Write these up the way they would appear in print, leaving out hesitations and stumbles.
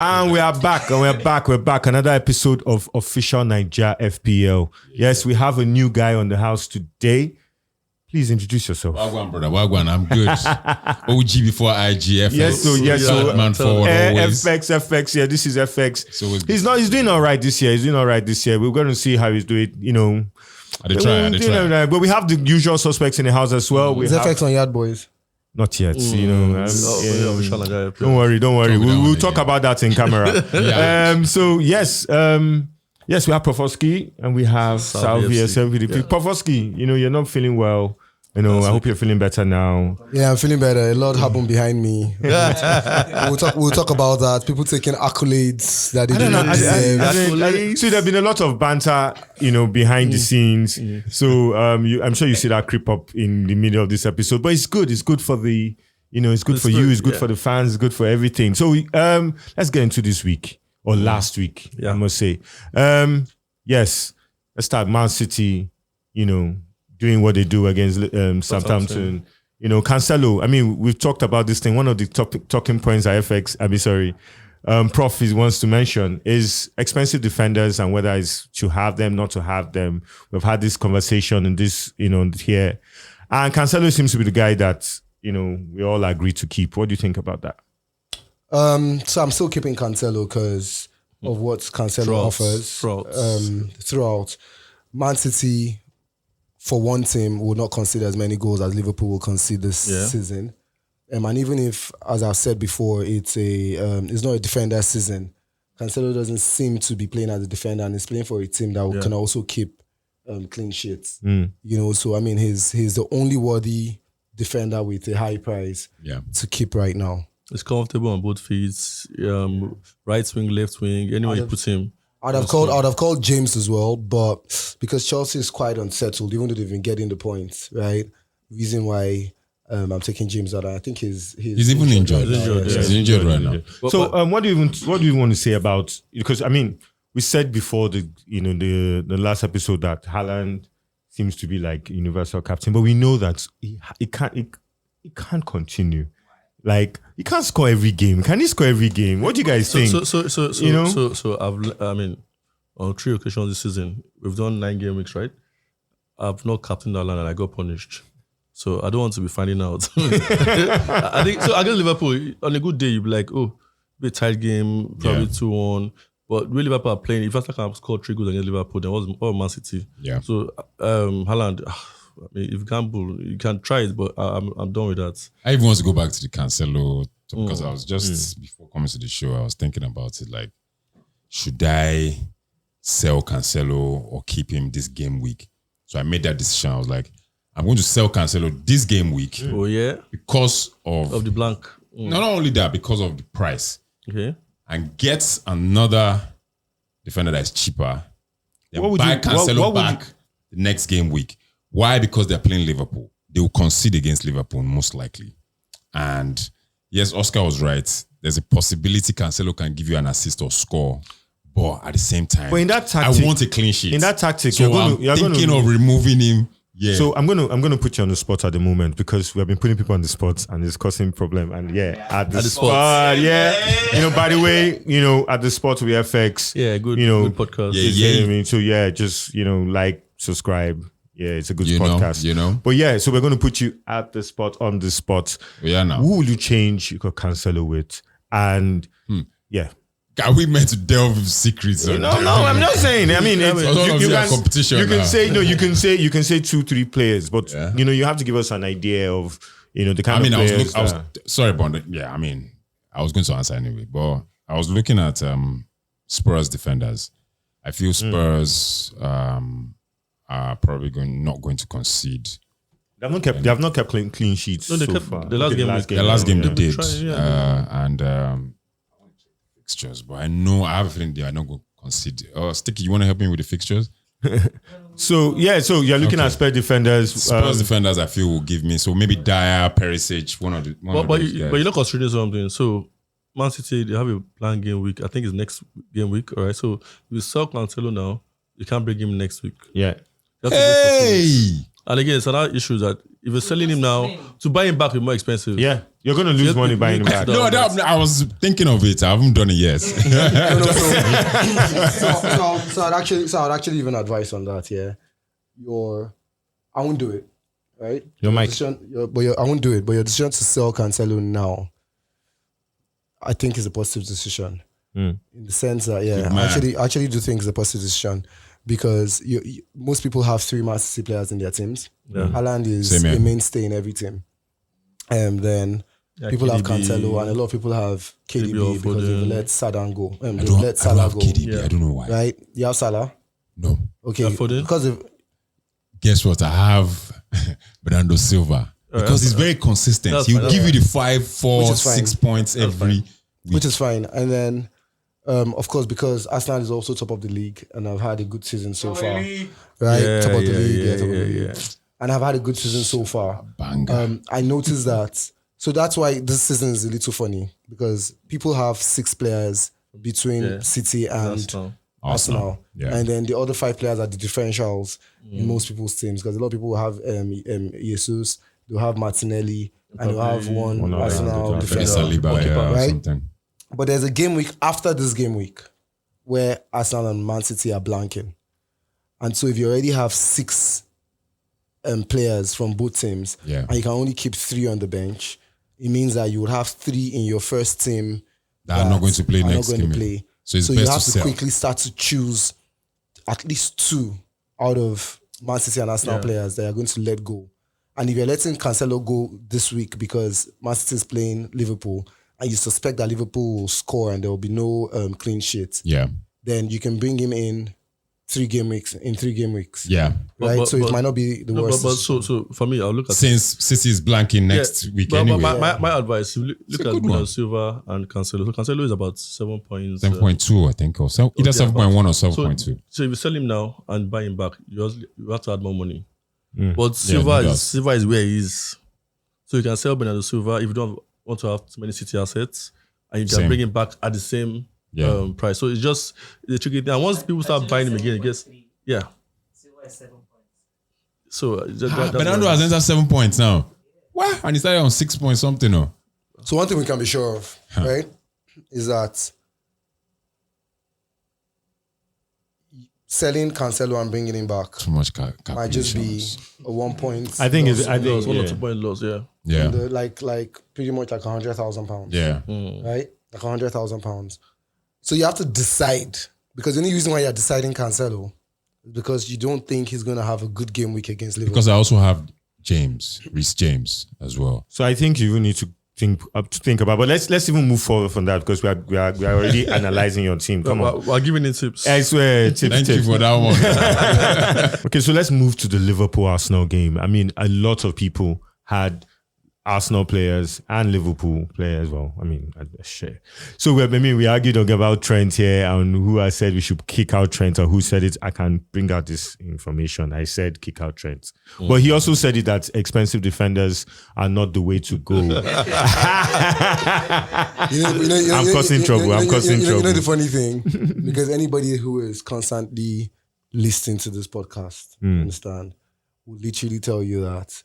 And we are back, We're back. Another episode of Official Naija FPL. Yes, we have a new guy on the house today. Please introduce yourself. Wagwan, brother. Wagwan, I'm good. OG before IG, FX. Yes, so man forward always. FX. Yeah, this is FX. So he's doing all right this year. We're going to see how he's doing. You know, I try. But we have the usual suspects in the house as well. Is FX on Yard Boys? Not yet, you know. Don't worry. We'll talk about that in camera. So yes, we have Prof Oskie and we have Salvy. Prof Oskie, you know, you're not feeling well. You know, I hope you're feeling better now. Yeah, I'm feeling better. A lot happened behind me. We'll talk about that. People taking accolades that they didn't deserve. See, there's been a lot of banter, you know, behind the scenes. So I'm sure you see that creep up in the middle of this episode. But it's good. It's good for the, you know, it's good for you. It's good for the fans. It's good for everything. So let's get into this week or last week, I must say. Yes, let's start Man City, you know, doing what they do against Southampton. You know, Cancelo, I mean, we've talked about this thing. One of the talking points at FX, Prof wants to mention is expensive defenders and whether it's to have them, not to have them. We've had this conversation and this, you know, here. And Cancelo seems to be the guy that, you know, we all agree to keep. What do you think about that? So I'm still keeping Cancelo because of what Cancelo offers throughout. Man City, for one team, will not concede as many goals as Liverpool will concede this season. And even if, as I've said before, it's not a defender season, Cancelo doesn't seem to be playing as a defender and is playing for a team that can also keep clean sheets. You know, so I mean, he's the only worthy defender with a high price to keep right now. It's comfortable on both feet, right wing, left wing, anywhere you put him. I'd have called James as well, but because Chelsea is quite unsettled, even though they've been getting the points, right? Reason why I'm taking James out. I think he's even injured. He's injured right now. So what do you want to say about? Because I mean, we said before the last episode that Haaland seems to be like universal captain, but we know that he can't continue. Like, he can't score every game. Can he score every game? What do you guys think? So I mean, on 3 occasions this season, we've done 9 game weeks, right? I've not captained Haaland and I got punished. So I don't want to be finding out. I think so. Against Liverpool, on a good day, you'd be like, oh, be a tight game, probably 2-1. But really, Liverpool are playing. If I can score 3 goals against Liverpool, then what's Man City? Yeah. So Haaland. I mean, if you gamble, you can try it, but I'm done with that. I even want to go back to the Cancelo because I was just before coming to the show, I was thinking about it. Like, should I sell Cancelo or keep him this game week? So I made that decision. I was like, I'm going to sell Cancelo this game week. Oh yeah, because of the blank. Not only that, because of the price. Okay, and get another defender that's cheaper. Then buy Cancelo back the next game week. Why? Because they're playing Liverpool. They will concede against Liverpool most likely. And yes, Oscar was right. There's a possibility Cancelo can give you an assist or score. But at the same time, in that tactic, I want a clean sheet. In that tactic, so you're thinking of removing him. Yeah. So I'm gonna put you on the spot at the moment because we have been putting people on the spot and it's causing problem. And at the spot. You know, by the way, you know, at the spot with FX. Yeah, good. You know, good podcast. Yeah. I mean, so just like, subscribe. Yeah, it's a good podcast. You know. But yeah, so we're going to put you at the spot, on the spot. Yeah, now. Who will you change your Cancelo with? And Are we meant to delve into secrets? No, I'm not saying. I mean, competition. You can say no. You can say 2-3 players, but you know, you have to give us an idea of, you know, the kind of players. I was sorry, Bond. Yeah, I mean, I was going to answer anyway, but I was looking at Spurs defenders. I feel Spurs are probably not going to concede. They have not kept clean sheets so far. The last game they did. Fixtures, but I have a feeling they are not going to concede. Sticky, you want to help me with the fixtures? So you're looking at Spurs defenders. Spurs defenders, I feel, will give me. So maybe Dyer, Perisic, one of those guys. But you're not considering something. So Man City, they have a planned game week. I think it's next game week. All right. So if you sell Cancelo now, you can't bring him next week. Yeah. Hey! And again, it's another issue that if you're selling him now, to buy him back will be more expensive. Yeah. You're going to lose money buying him back. No, I was thinking of it. I haven't done it yet. So I'd actually even advise on that. Yeah, I won't do it. Right? Your mic. I won't do it. But your decision to sell Cancelo now, I think, is a positive decision. In the sense that, I actually do think it's a positive decision because most people have 3 Man City players in their teams. Yeah. Haaland is a mainstay in every team. And then people KDB, have Cancelo, and a lot of people have KDB because they've let Salah go. I don't have KDB. Yeah. I don't know why. Right? You have Salah? No. Okay. Because guess what? I have Bernardo Silva. Because he's very consistent. He'll give you the 5, 4, 6 points every week. Which is fine. And then, of course, because Arsenal is also top of the league and I've had a good season so far. Right? Top of the league. And I've had a good season so far. I noticed that. So that's why this season is a little funny because people have 6 players between City and Arsenal. Yeah. And then the other 5 players are the differentials in most people's teams because a lot of people will have Jesus, they'll have Martinelli, and they'll have one Arsenal defender. Right? But there's a game week after this game week where Arsenal and Man City are blanking. And so if you already have 6 players from both teams and you can only keep 3 on the bench, it means that you would have 3 in your first team that are not going to play next game. So you have to quickly start to choose at least 2 out of Man City and Arsenal players that are going to let go. And if you're letting Cancelo go this week because Man City is playing Liverpool and you suspect that Liverpool will score and there will be no clean sheet, then you can bring him in 3 game weeks. Yeah. Right? So it might not be the worst. But so for me, I'll look at... Since City is blanking next week anyway. My advice, look at Silva and Cancelo. So Cancelo is about 7 points... 7.2, I think. Or either 7.1 or 7.2. So if you sell him now and buy him back, you have to add more money. But Silva is where he is. So you can sell Bernardo Silva if you don't want to have too many City assets and you can bring him back at the same... price. So it's just the tricky thing. And once people start buying him again, it gets Silva is 7 points. So Bernardo has entered 7 points now. What? And he started on 6 points something. No. So one thing we can be sure of, right, is that selling Cancelo and bringing him back too much might just be a 1 point. I think it's 1 or 2 point loss. Yeah. Like pretty much like £100,000. Yeah. Right, like £100,000. So you have to decide, because the only reason why you're deciding Cancelo is because you don't think he's going to have a good game week against Liverpool. Because I also have Reece James as well. So I think you need to think about. But let's even move forward from that because we are already analyzing your team. Come on, we're giving it tips. I swear, tips. Thank you for that one. Okay, so let's move to the Liverpool-Arsenal game. I mean, a lot of people had Arsenal players and Liverpool players. Well, I mean, shit. So we argued about Trent here and who I said we should kick out Trent or who said it. I can bring out this information. I said kick out Trent. But he also said it that expensive defenders are not the way to go. I'm causing trouble. You know the funny thing? Because anybody who is constantly listening to this podcast, understand, will literally tell you that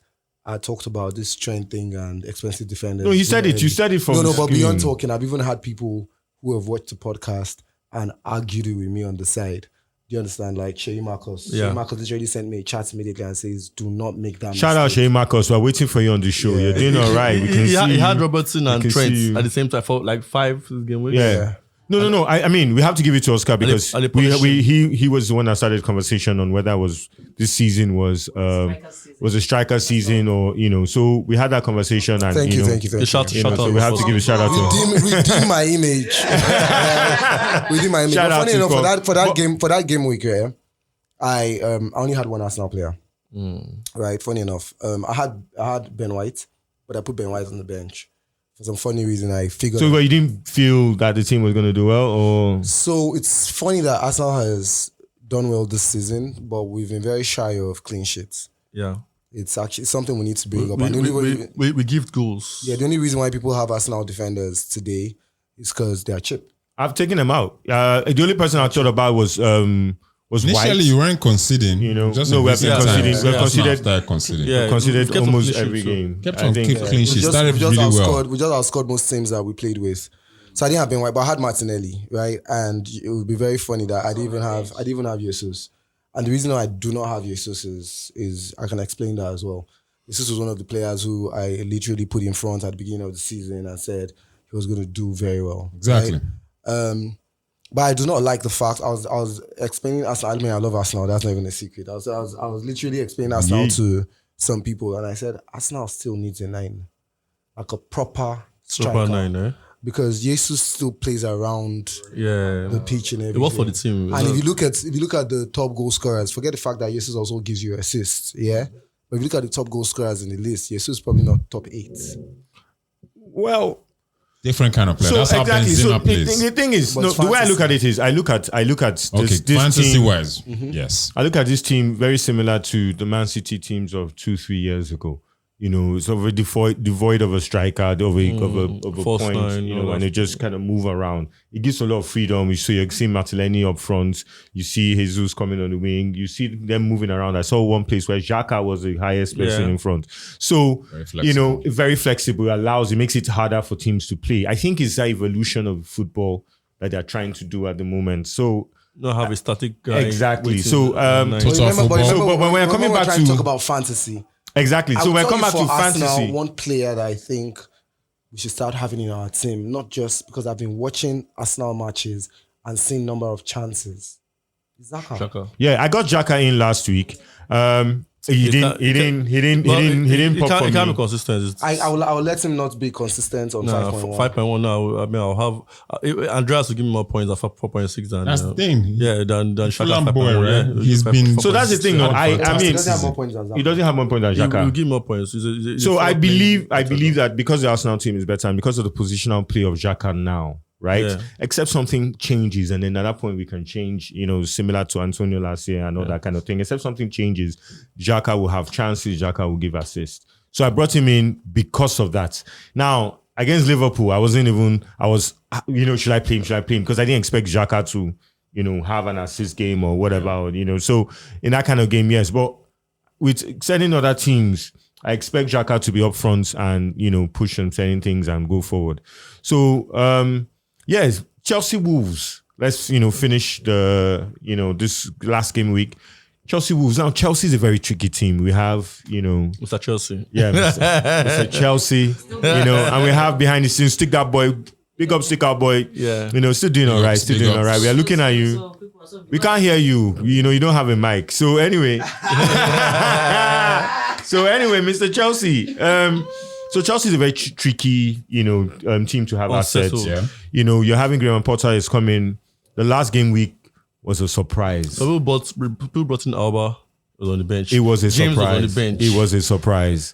I talked about this Trent thing and expensive defenders. No, you said it. You said it from but beyond talking, I've even had people who have watched the podcast and argued with me on the side. Do you understand? Like Shay Marcos. Shay Marcos literally sent me a chat immediately and says, do not make that Shout out Shay Marcos. We're waiting for you on the show. Yeah. You're doing all right. We can he had Robertson and Trent at the same time for like 5 game weeks. Yeah. No. I mean, we have to give it to Oscar because he was the one that started the conversation on whether this season was a striker season or so we had that conversation and thank you. So we have to give a shout out to redeem my image. Redeem my image. Shout out funny enough, for that game week, I only had one Arsenal player. Right, funny enough, I had Ben White, but I put Ben White on the bench. For some funny reason, I figured... So you didn't feel that the team was going to do well? Or So it's funny that Arsenal has done well this season, but we've been very shy of clean sheets. Yeah. It's actually something we need to bring up. We give goals. Yeah, the only reason why people have Arsenal defenders today is because they are cheap. I've taken them out. The only person I thought about was was initially White. you weren't conceding. Just we have been conceding. We've considered. Yeah, we've considered kept almost clean every sheet, game. Kept on keep clean sheet. Started we just really well. We just outscored most teams that we played with. So I didn't have Ben White, but I had Martinelli, right? And it would be very funny that I didn't even have Jesus. And the reason why I do not have Jesus is I can explain that as well. Jesus was one of the players who I literally put in front at the beginning of the season and said he was going to do very well. Exactly. Right? But I do not like the fact I was explaining Arsenal. I mean, I love Arsenal. That's not even a secret. I was literally explaining Arsenal to some people, and I said Arsenal still needs a 9, like a proper striker. Proper 9, Because Jesus still plays around the pitch and everything. It was for the team. And if you look at the top goal scorers, forget the fact that Jesus also gives you assists. Yeah. But if you look at the top goal scorers in the list, Jesus is probably not top 8. Well, different kind of player. That's how Benzema plays. The thing is, the way I look at it is, I look at this fantasy team, wise, yes. I look at this team very similar to the Man City teams of 2-3 years ago. It's over devoid of a striker, of a False point, nine, and they just kind of move around. It gives a lot of freedom. You see Martinelli up front. You see Jesus coming on the wing. You see them moving around. I saw one place where Xhaka was the highest person in front. So, very flexible. It makes it harder for teams to play. I think it's that evolution of football that they're trying to do at the moment. So, not have a static guy. Exactly. So, But when we're coming back to talk about fantasy. Exactly. So when I come back to Arsenal, fantasy, one player that I think we should start having in our team, not just because I've been watching Arsenal matches and seeing number of chances. Xhaka. Yeah, I got Xhaka in last week. He didn't pop for me. He can't be consistent. I will let him not be consistent on 5.1. 5.1 now. I mean, I'll have Andreas will give me more points at 4.6 than that's the thing. Yeah, than Xhaka boy, right? Yeah, He's been. So that's the thing. No, I mean, he doesn't have more points than Xhaka. He doesn't have more points than Xhaka. He will give more points. So I believe that because the Arsenal team is better and because of the positional play of Xhaka now, right? Yeah. Except something changes, and then at that point we can change, similar to Antonio last year and all that kind of thing. Except something changes, Xhaka will have chances, Xhaka will give assists. So I brought him in because of that. Now, against Liverpool, should I play him? Because I didn't expect Xhaka to, have an assist game or whatever, So in that kind of game, yes. But with certain other teams, I expect Xhaka to be up front and, push on certain things and go forward. So, yes, Chelsea Wolves. Let's, finish this last game week. Chelsea Wolves. Now, Chelsea is a very tricky team. We have, Mr. Chelsea. Yeah, Mr. Chelsea, and we have behind the scenes, Stick That Boy, big up Stick That Boy. Yeah. Still doing all right, We are looking at you. We can't hear you. You don't have a mic. So anyway. Mr. Chelsea. So Chelsea is a very tricky, team to have assets. Yeah. You're having Graham Potter is coming. The last game week was a surprise. So people brought in Alba. Was on the bench. It was a James surprise. was on the bench. It was a surprise.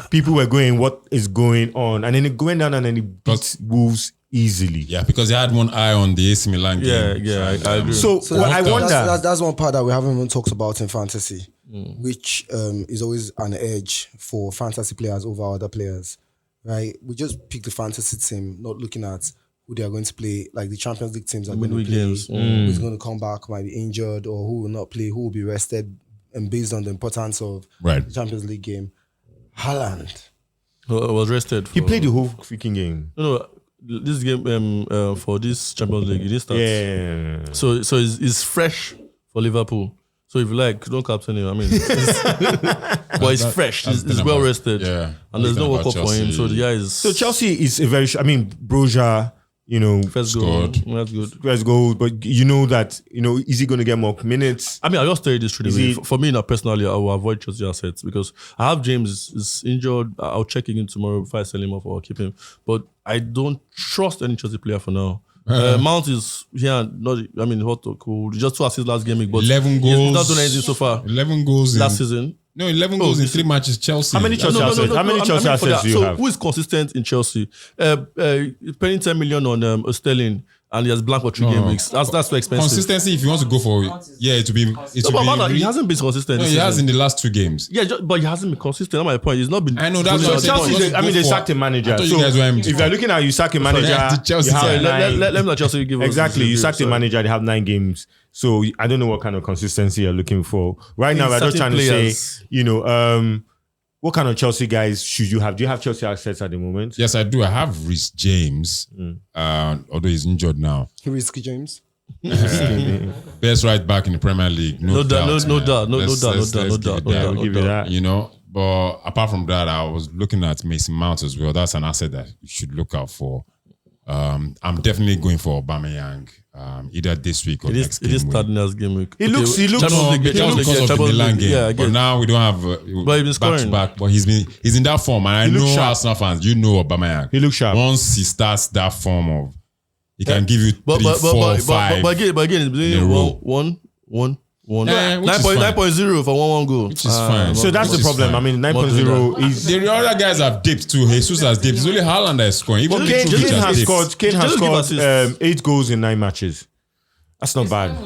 People were going, what is going on? And then it went down and then it beat Wolves easily. Yeah, because they had one eye on the AC Milan game. Yeah, I agree. So I wonder. That's one part that we haven't even talked about in fantasy, which is always an edge for fantasy players over other players, right? We just pick the fantasy team, not looking at who they are going to play, like the Champions League teams are going to play, games. Who's going to come back, might be injured, or who will not play, who will be rested, and based on the importance of the Champions League game. Haaland. Was rested. He played the whole freaking game. No, this game for this Champions League, it didn't start. Yeah. So it's fresh for Liverpool. So if you like, don't captain him. I mean, but it's fresh. It's well rested. Yeah. And there's no World Cup for him. So the guy is. So Chelsea is a very. Broja. First goal. That's good. First goal, but that is he going to get more minutes? I mean, I just tell you this straight away. For me, now personally, I will avoid Chelsea assets because I have James is injured. I'll check again tomorrow before I sell him off or keep him. But I don't trust any Chelsea player for now. Mount is here. Hot or cool. Just 2 assists last game, but 11 goals. He's not done anything so far. 11 goals last season. No, 11 goals in 3 matches. Chelsea. How many Chelsea assets? How many Chelsea assets do you have? Who is consistent in Chelsea? Paying 10 million on Sterling, and he has blank for 3 game weeks. That's too expensive. Consistency, if you want to go for it, he hasn't been consistent. No, he has in the last 2 games. Yeah, but he hasn't been consistent. That's my point. He's not been. I know that's what Chelsea. They sacked a manager. So if you're looking at you sack a manager, Chelsea. you have let me not Chelsea give exactly. You sacked a manager. They have 9 games. So I don't know what kind of consistency you're looking for. Right now, we're just trying to say, what kind of Chelsea guys should you have? Do you have Chelsea assets at the moment? Yes, I do. I have Reece James, although he's injured now. Risky James. Best right back in the Premier League. No doubt. No doubt. Give you that. But apart from that, I was looking at Mason Mount as well. That's an asset that you should look out for. I'm definitely going for Aubameyang, either this week or next game. It is starting as game week. He looks because of the Milan game. Yeah, but now we don't have back to back. But he's in that form, and I know Arsenal fans. You know Aubameyang. He looks sharp. Once he starts that form of, he can give you 3, 4, 5. But again, it's between 1. 9.0 for 1 goal. Which is fine. So that's the problem. Fine. I mean, 9.0 is... The other guys have dipped too. Jesus has dipped. It's only Haaland that is scoring. Even Kane has scored 8 goals in 9 matches. That's not bad.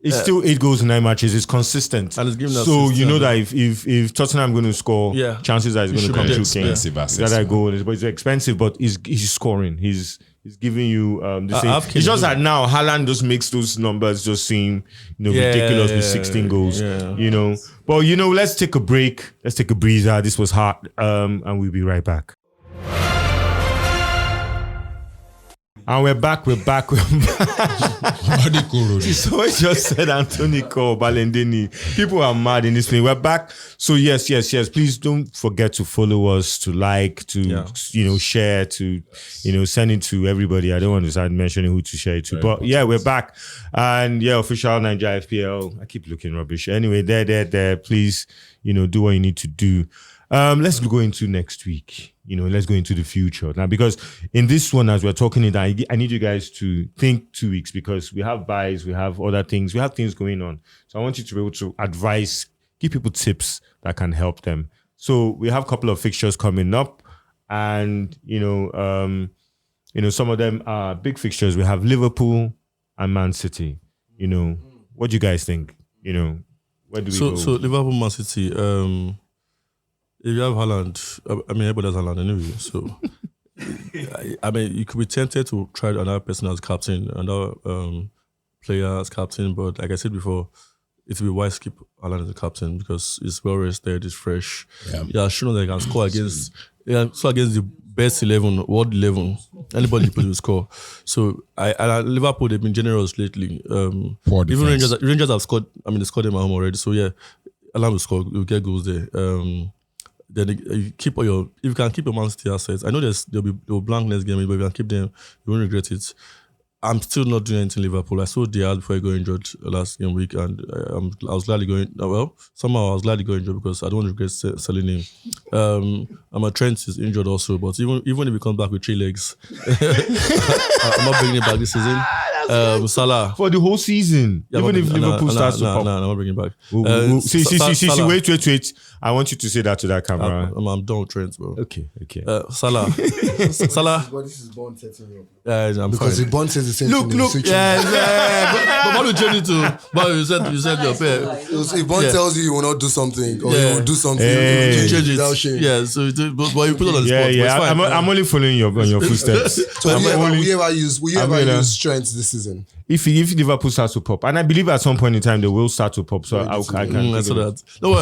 It's still 8 goals in 9 matches. It's consistent. And it's giving so you know that if Tottenham going to score, chances are it's going to come through Kane. That goal is, but it's expensive. But he's scoring. He's giving you it's just that now Haaland just makes those numbers just seem ridiculous with 16 goals. But let's take a break. Let's take a breather. This was hard, and we'll be right back. And we're back. So just said Anthony Cole, Balendini. People are mad in this thing. We're back. So yes. Please don't forget to follow us, to like, to share, to send it to everybody. I don't want to start mentioning who to share it to. But we're back. And official Naija FPL. I keep looking rubbish. Anyway, there. Please, do what you need to do. Let's go into next week. Let's go into the future now, because in this one, as we're talking it, I need you guys to think 2 weeks, because we have buys, we have other things, we have things going on. So I want you to be able to advise, give people tips that can help them. So we have a couple of fixtures coming up, and some of them are big fixtures. We have Liverpool and Man City. What do you guys think? Where do we go? So Liverpool, Man City. If you have Haaland, everybody has Haaland anyway. So, you could be tempted to try another person as captain, another player as captain. But like I said before, it would be wise to keep Haaland as a captain, because it's well rested, it's fresh. Yeah, sure that he can score against the best 11, world 11. Anybody will score. So, Liverpool, they've been generous lately. Even Rangers have scored. They scored them at home already. So yeah, Haaland will score. You'll get goals there. Then you if you can keep your Man City assets, I know they'll blank next game, but if you can keep them, you won't regret it. I'm still not doing anything Liverpool. I saw Diaz before I got injured last game week, and I was gladly going. Somehow I was glad he got injured, because I don't want to regret selling him. And Trent is injured also, but even if he comes back with 3 legs, I'm not bringing him back this season. Salah for the whole season, even if Liverpool starts to pop. No, I'm not bringing him back. See, wait. I want you to say that to that camera. I'm done with Trent, bro. Okay. Salah. But this is Bond setting you up. Because if Bond says the same thing, look. But what would change it to? But you said your pair. If Bond tells you will not do something, or you will do something, you change it without shame. Yeah, so but you put it on the spot. Yeah. I'm only following on your footsteps. So will you ever use strength this season? If Liverpool starts to pop, and I believe at some point in time they will start to pop, so I can. I saw that. No.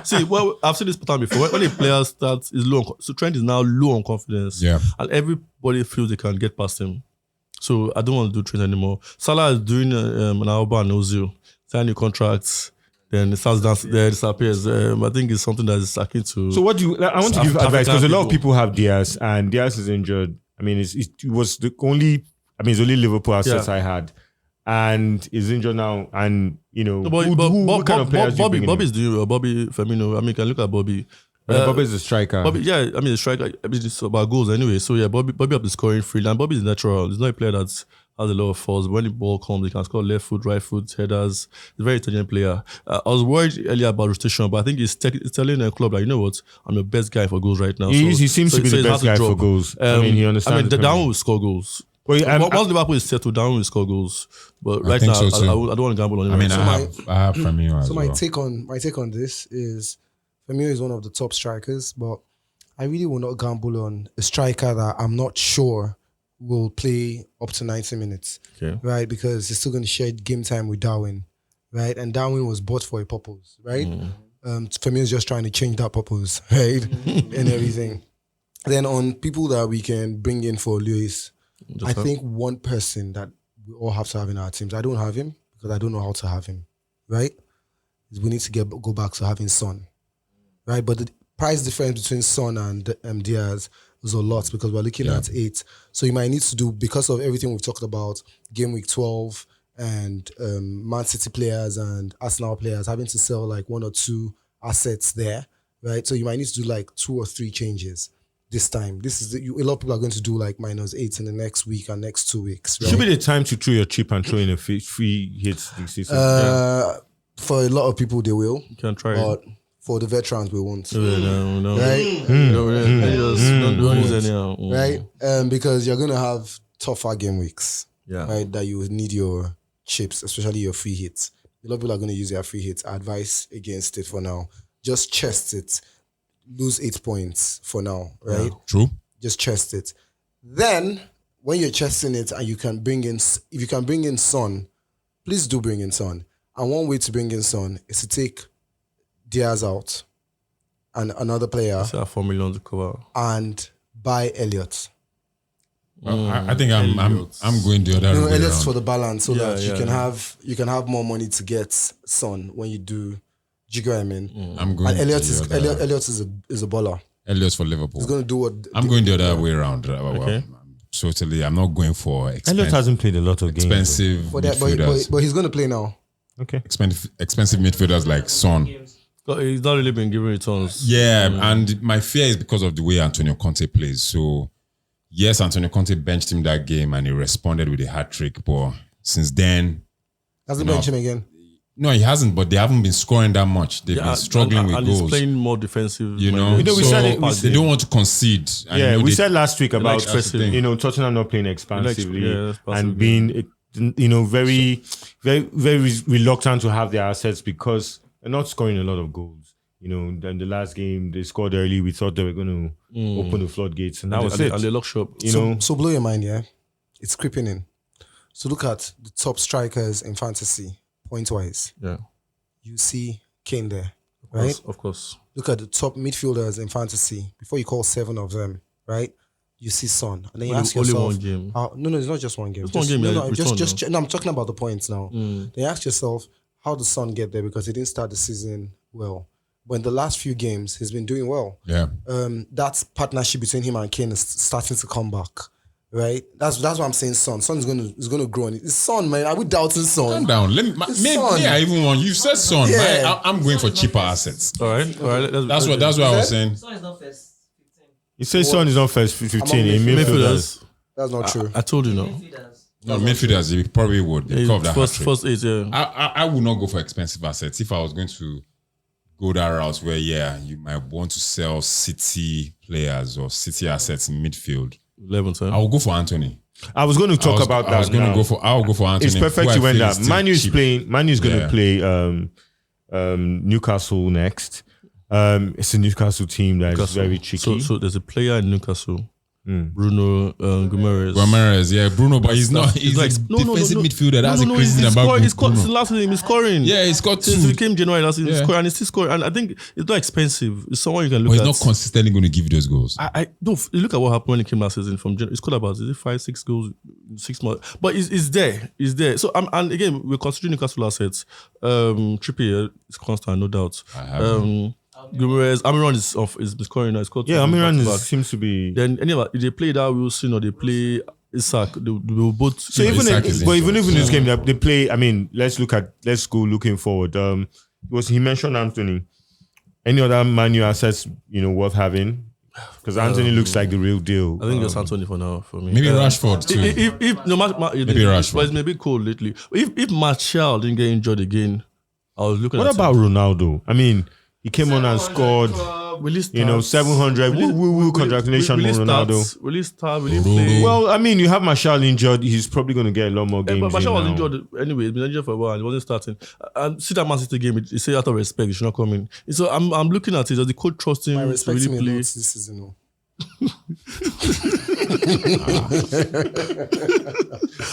See. Well, I've seen this pattern before. When a player starts, is low. So Trent is now low on confidence. Yeah. And everybody feels they can get past him. So I don't want to do Trent anymore. Salah is doing an Alba and Ozil, signing contracts. Then it starts dancing, there disappears. I think it's something that is akin to. So what do you? I want to give advice, because a lot of people have Diaz, and Diaz is injured. it was the only. It's only Liverpool assets I had, and he's injured now. And what kind of players Bobby's doing. Bobby Firmino. You can look at Bobby. Bobby's a striker. The striker. It's about goals anyway. So yeah, Bobby up the scoring freely, and Bobby's natural. He's not a player that has a lot of force. When the ball comes, he can score left foot, right foot, headers. He's a very intelligent player. I was worried earlier about rotation, but I think he's telling the club, you know what, I'm the best guy for goals right now. He seems to be the best guy for goals. He understands. Down will score goals. Well, once Liverpool is settled down, will score goals. But right now, I don't want to gamble on him. I have Firmino as well. My take on this is Firmino is one of the top strikers, but I really will not gamble on a striker that I'm not sure will play up to 90 minutes, right? Because he's still going to share game time with Darwin, right? And Darwin was bought for a purpose, right? Firmino is just trying to change that purpose, right? And everything. Then on people that we can bring in for Lewis, I think one person that we all have to have in our teams, I don't have him because I don't know how to have him, right? Is we need to go back to having Son, right? But the price difference between Son and Diaz was a lot because we're looking at 8. So you might need to do, because of everything we've talked about, game week 12 and Man City players and Arsenal players having to sell like 1 or 2 assets there, right? So you might need to do like 2 or 3 changes this time. This is a lot of people are going to do like -8 in the next week and next 2 weeks. Right? Should be the time to throw your chip and throw in a free hits this season. For a lot of people, they will. You can try but for the veterans, we won't. No. Right? Don't use anyhow. Right? Because you're going to have tougher game weeks. Yeah. Right? That you need your chips, especially your free hits. A lot of people are going to use their free hits. Advice against it for now. Just chest it. Lose 8 points for now. Right? Yeah. True. Just chest it. Then, when you're chesting it and you can bring in, if you can bring in Son, please do bring in Son. And one way to bring in Son is to take Diaz out and another player. So 4 million to cover. And buy Elliott. I think I'm going the other way Elliott's around. for the balance so that you can have more money to get Son when you do. Do you get what I mean? I'm going. And Elliott is a baller. Elliott's for Liverpool. He's going to do what. I'm going the other way around. Totally. I'm not going for Elliott hasn't played a lot of games. Expensive midfielders. But he's going to play now. Okay. Expensive midfielders like Son. He's not really been giving returns. Yeah, and my fear is because of the way Antonio Conte plays. So, yes, Antonio Conte benched him that game and he responded with a hat-trick. But since then... Hasn't benched him again? No, he hasn't, but they haven't been scoring that much. They've been struggling with and goals. He's playing more defensive. You know, they don't want to concede. And we said last week about Tottenham not playing expansively and being... very, very, very reluctant to have their assets because they're not scoring a lot of goals. Then the last game they scored early. We thought they were going to open the floodgates, and that was it. And they lock shop. So blow your mind, yeah. It's creeping in. So look at the top strikers in fantasy, point-wise. Yeah, you see Kane there, right? Of course. Look at the top midfielders in fantasy. Before you call 7 of them, right? You see Son, and then you ask yourself, only one game. No, it's not just one game. It's one game. No, I'm talking about the points now. Then you ask yourself, how does Son get there? Because he didn't start the season well. But in the last few games, he's been doing well. Yeah. That partnership between him and Kane is starting to come back, right? That's what I'm saying. Son is going to grow. It's Son, man. Are we doubting Son? Calm down. Maybe I even want you said Son. Yeah. I'm going for cheaper assets. All right. That's what I was saying. Son is not first 15. You say Son is on first 15 in midfielders. That's not true. I told you no. No, midfielders, they probably would. They cover that first 8, yeah. I would not go for expensive assets. If I was going to go that route where, you might want to sell City players or City assets in midfield. 11, I will go for Anthony. I was going to talk about that. I will go for Anthony. It's perfect you went that. Manu is going to play Newcastle next. It's a Newcastle team that is very tricky. So there's a player in Newcastle, Bruno Guimaraes, Bruno, but he's not. He's like defensive midfielder. That's the crazy thing about Bruno. Since last season, he's scoring. Yeah, he's got 2. Since he came January last season, he's scoring, and he's still scoring. And I think it's not expensive. It's someone you can look at. But he's not consistently going to give you those goals. I don't look at what happened when he came last season from January. He scored about 5-6 goals in 6 months. But he's there. He's there. So and again, we're considering Newcastle assets. Trippier is constant, no doubt. Guimaraes, Amiron is scoring now. Amiron seems to be. Then anyway, if they play that Wilson or they play Isak, they will both. So even in this game they play. I mean, let's go looking forward. He mentioned Anthony. Any other Man U assets worth having? Because Anthony looks like the real deal. I think just Anthony for now for me. Maybe Rashford too. Maybe Rashford. But it's maybe cold lately. If Martial didn't get injured again, I was looking. What about Ronaldo? I mean. He came on and scored, 700. Congratulations on Ronaldo. Will he play? Well, I mean, you have Martial injured. He's probably going to get a lot more games. But Martial was injured anyway. He's been injured for a while and he wasn't starting. And see that Man City game, he said out of respect, he should not come in. So I'm looking at it. Does the coach trust him to really play? This season,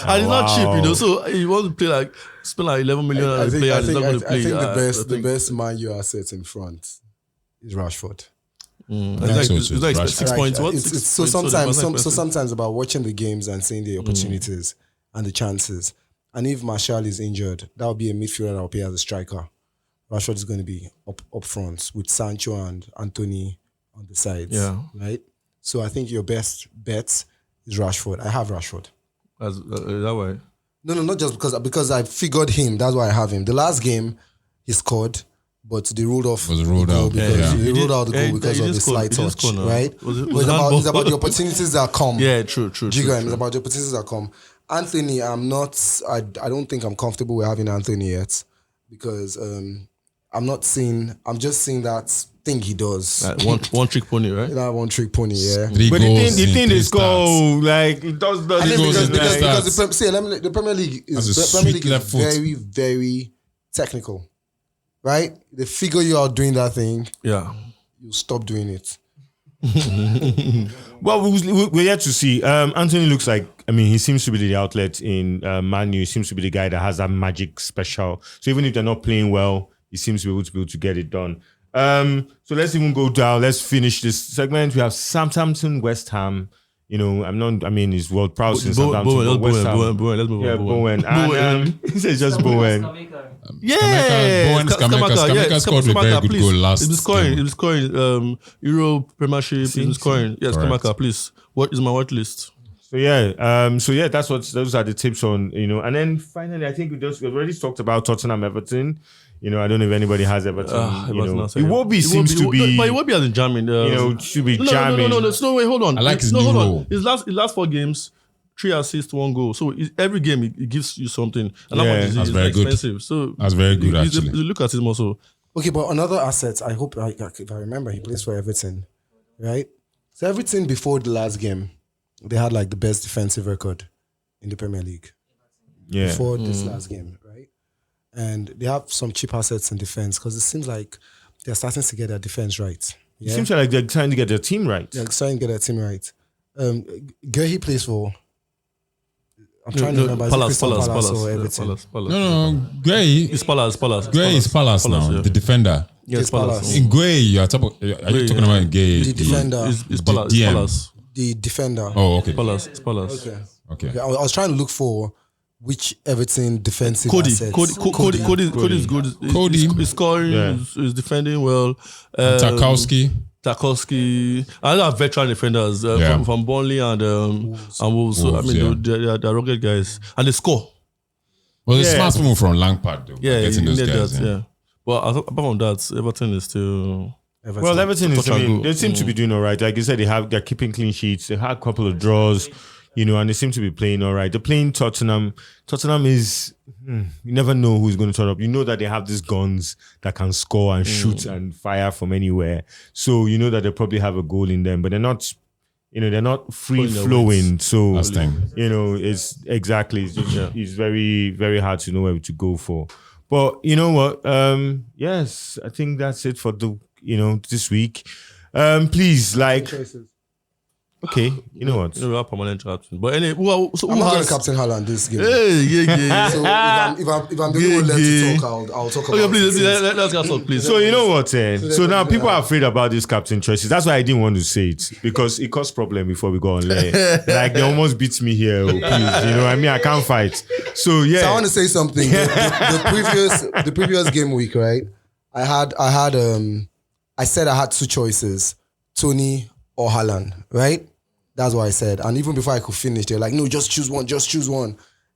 And it's not cheap, you know. So he wants to play spend 11 million on a player. He's not going to play. I think the best Man U asset in front is Rashford. It's like 6 points. What? So sometimes about watching the games and seeing the opportunities and the chances. And if Martial is injured, that will be a midfielder that will play as a striker. Rashford is going to be up front with Sancho and Anthony on the sides. Yeah. Right? So I think your best bet is Rashford. I have Rashford. Is that why? No, not just because I figured him. That's why I have him. The last game, he scored, but they ruled off. Was ruled out. They ruled out the goal because of the slight touch, right? It's about the opportunities that come. Yeah, true. It's about the opportunities that come. Anthony, I don't think I'm comfortable with having Anthony yet because I'm just seeing that thing he does. One trick pony, right? That one trick pony, yeah. But the thing is go like it does because the Premier League is very, very technical, right? They figure you out doing that thing. Yeah, you stop doing it. Well, we're yet to see. Anthony looks like, he seems to be the outlet in Man U. He seems to be the guy that has that magic special. So even if they're not playing well, he seems to be able to get it done. So let's even go down. Let's finish this segment. We have Southampton, West Ham. He's world proud since Southampton. Bowen, let's move on. Bowen. And he says just Bowen. Scamacca scored a very good goal last. He was scoring Euro Premiership. He was scoring. Yes, Scamacca, please. What is my watch list? So those are the tips on, and then finally I think we already talked about Tottenham Everton. I don't know if anybody has Everton. Iwobi seems to be, but Iwobi hasn't jamming. Should be jamming. No, wait, hold on. I like his new role. His last 4 games, 3 assists, 1 goal. So every game it gives you something, and that much is very expensive. So that's very good actually. You look at him also. Okay, but another asset. I hope if I remember, he plays for Everton, right? So Everton before the last game, they had like the best defensive record in the Premier League. Yeah. Before this last game, right? And they have some cheap assets in defense because it seems like they're starting to get their defense right. Yeah? It seems like they're trying to get their team right. They're trying to get their team right. Guehi plays for. I'm trying to remember. Palace or Everton. No, Guehi is Palace. Guehi is Palace now. Yeah. The defender. Yes, Palace. In Guehi, are you talking about Guehi? The defender. Is Palace. The defender. Oh, okay. Palace. Okay. I was trying to look for which Everton defensive assets. Cody is good. He's scoring. He's defending well. Tarkowski. I have veteran defenders from Burnley and Wolves. So they're rugged guys, and they score. Well, it's smart move from Lampard, though. Yeah, getting those guys. Yeah. But apart from that, Everton is still. Everton is. They seem to be doing all right. Like you said, they're keeping clean sheets. They had a couple of draws, and they seem to be playing all right. They're playing Tottenham. Tottenham is. You never know who's going to turn up. You know that they have these guns that can score and shoot and fire from anywhere. So you know that they probably have a goal in them, but they're not. They're not free flowing. So last time, it's exactly. It's very, very hard to know where to go for. But you know what? Yes, I think that's it for the this week. Please okay, you know what? We have permanent captain. But anyway, I'm not going to captain Haaland this game. Yeah. So if I'm the only one left to talk, I'll talk about it. Please, let's get talk, please. So you know what? So now people are afraid about these captain choices. That's why I didn't want to say it because it caused problem before we go on there. Like they almost beat me here. Please, I can't fight. So yeah. So I want to say something. The previous game week, right? I said I had 2 choices: Tony or Haaland, right? That's what I said. And even before I could finish, they're like, no, just choose one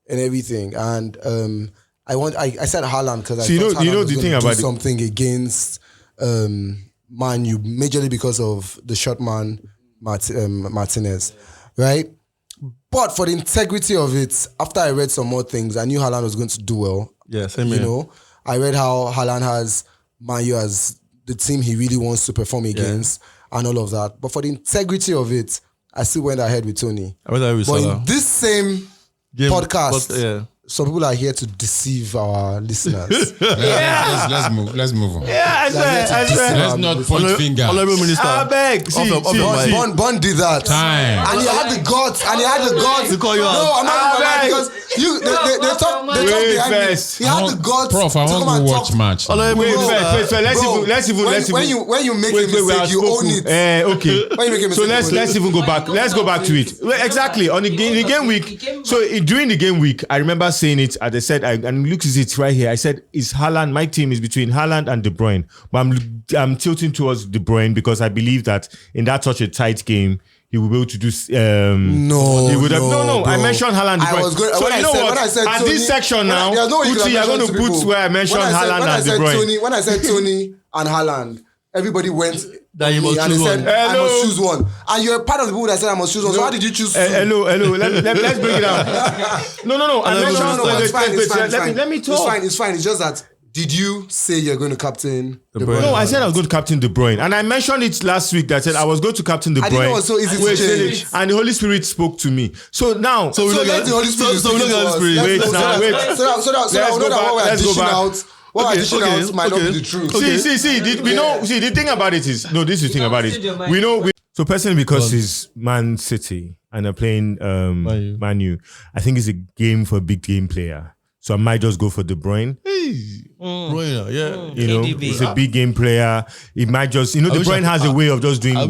and everything. And I said Haaland because I thought Haaland was going to do something against Man U, majorly because of the short man Martinez, right? But for the integrity of it, after I read some more things, I knew Haaland was going to do well. Yeah, same here. I read how Haaland has Man U as the team he really wants to perform against and all of that. But for the integrity of it, I still went ahead with Tony. I went ahead with Salah. In this same podcast, some people are here to deceive our listeners. Let's move on. Yeah, I swear. Let's not point fingers. Honorable Minister. I beg. Bond did that. Time. And he had the guts. To call you out. No, I'm not going to because they talk behind me. First. He had the guts. Prof, I want to watch match. Wait, let's even. When you make a mistake, you own it. Okay. When you make a So mistake, let's even go back. Let's go back to it. Well, exactly. On the game week. So during the game week, I remember saying it. As I said, and look at it right here. I said, "Is Haaland? My team is between Haaland and De Bruyne, but I'm tilting towards De Bruyne because I believe that in that such a tight game, he will be able to do. No, he would have. No. bro. I mentioned Haaland. I was going. So When you know what? I said At Tony, this section now, there's no way Uti, you're going to put where I mentioned Haaland and De Bruyne. When I said Tony and Haaland, everybody went. That you must and choose they said, one. I must choose one. And you're part of the people that said I must choose one. So how did you choose two? Hello. Let's break it down. No. I mentioned. Let me talk. It's fine. It's just that. Did you say you're going to captain De Bruyne? No, I said I was going to captain De Bruyne. And I mentioned it last week that I said I was going to captain De Bruyne. I didn't know it was so easy to change. And the Holy Spirit spoke to me. So now... So let the Holy Spirit speak to us. Wait. So that we know that what we're dishing out... What we're dishing out might not be the truth. See, the thing about it is... No, this is the thing about it. We know... So personally, because he's Man City and they're playing Man U, I think it's a game for a big game player. So I might just go for De Bruyne. Bruyne, yeah. You know, he's a big game player. It might just, De Bruyne has a way of just doing one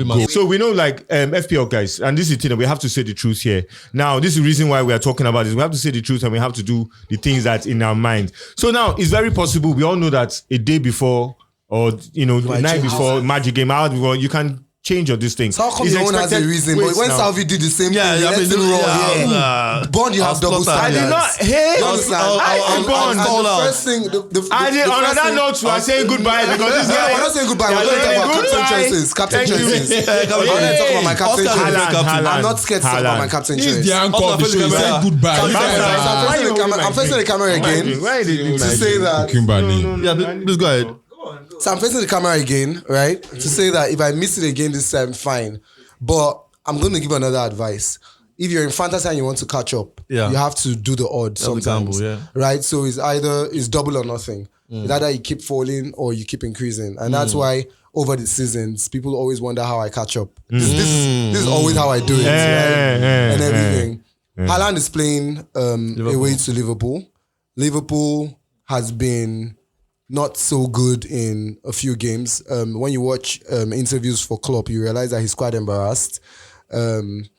goal. So we know like FPL guys, and this is the thing that we have to say the truth here. Now, this is the reason why we are talking about this. We have to say the truth and we have to do the things that's in our mind. So now, it's very possible. We all know that a day before or, the night before, magic game, hours before, you can change of this thing. So how come your own has a reason? But when Salvy did the same thing, he let him roll. Bond, you have double standards. I did not. Hey, Bond. The first thing. On that note, we are saying goodbye because this guy. We're not saying goodbye. We're going to talk about captain choices. I'm going to talk about my captain choice. I'm not scared to talk about my captain choice. He's the anchor of the show. He said goodbye. I'm facing the camera again to say that. Yeah, please go ahead. So I'm facing the camera again, right? To say that if I miss it again this time, fine. But I'm going to give another advice. If you're in fantasy and you want to catch up, you have to do the odd sometimes, right? So it's double or nothing. It's either you keep falling or you keep increasing. And that's why over the seasons, people always wonder how I catch up. This is always how I do it, right? And everything. Haaland is playing away to Liverpool. Liverpool has been not so good in a few games. When you watch interviews for Klopp, you realize that he's quite embarrassed. And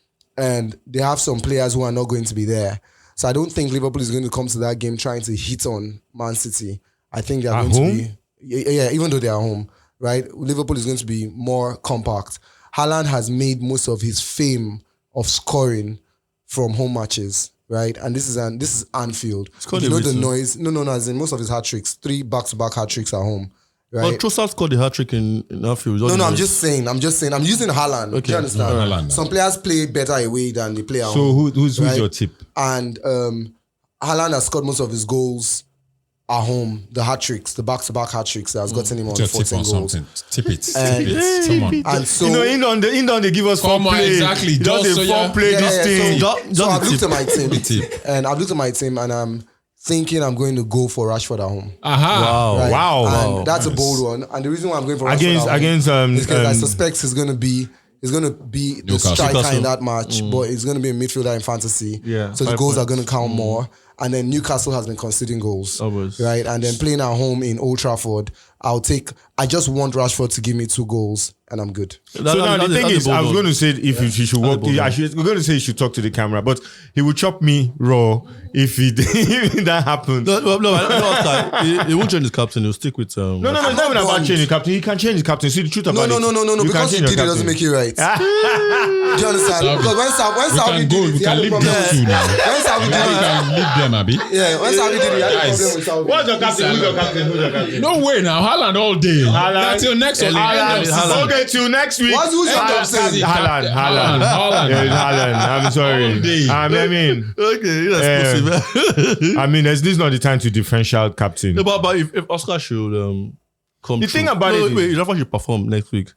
they have some players who are not going to be there. So I don't think Liverpool is going to come to that game trying to hit on Man City. I think they're going to be... Yeah, even though they are home, right? Liverpool is going to be more compact. Haaland has made most of his fame of scoring from home matches. Right, and this is Anfield. You know the noise. No. As in most of his hat tricks, 3 back-to-back hat tricks at home. Right. But Trossard scored the hat trick in Anfield. No. I'm just saying. I'm using Haaland. Okay. Do you understand? Haaland. Some players play better away than they play at home. So who's your tip? And Haaland has scored most of his goals at home. The hat tricks, the back-to-back hat tricks that has gotten him on 14 goals. Tip it. And so England they give us foreplay. Exactly. Just a foreplay this thing. So I've looked at my team, and I'm thinking I'm going to go for Rashford at home. Right? Wow. And that's a bold one. And the reason why I'm going for Rashford against is because I suspect he's going to be the striker in that match, but he's going to be a midfielder in fantasy. Yeah, so the goals are going to count more. And then Newcastle has been conceding goals, right? And then playing at home in Old Trafford, I just want Rashford to give me 2 goals and I'm good. So now the thing is, I was going to say if he should walk, we're going to say he should talk to the camera, but he would chop me raw if that happened. No, he won't change his captain. He'll stick with. It's not even about changing the captain. He can change the captain. See the truth about it. No. Because he did it doesn't make it right. Do you understand? Because when Salvy did it, he had a problem with Salvy. When Salvy did it, we can leave them, Abi. Yeah, when Salvy did it, he had a problem with Salvy. What's your captain? Who's your captain? No way now. Haaland all day. Until next week. Okay, till next week. Who's your captain? Haaland. I'm sorry. I mean, okay, that's possible. I mean, this is not the time to differential captain. No, but if Oscar should come, the thing about it, wait, if Rafa should perform next week,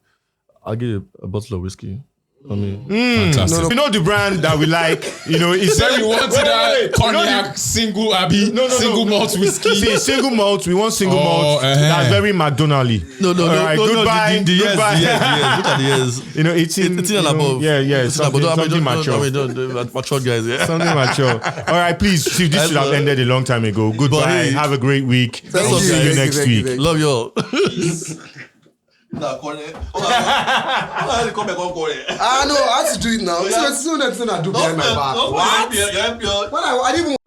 I'll give you a bottle of whiskey. I mean, fantastic. You know the brand that we like. You know, it's We wanted that cognac single single malt whiskey. See, single malt. We want single malt. That's very McDonald's. No. Goodbye. The years. Goodbye. Look at the years. You know, 18 and above. Yeah. Something mature. Don't mature guys. Yeah. Something mature. All right, please. See, this should have ended a long time ago. Goodbye. Have a great week. Thank I'll you. see you next week. Love you all. No, I had to do it now. So it's soon I do behind my back. What? When I didn't even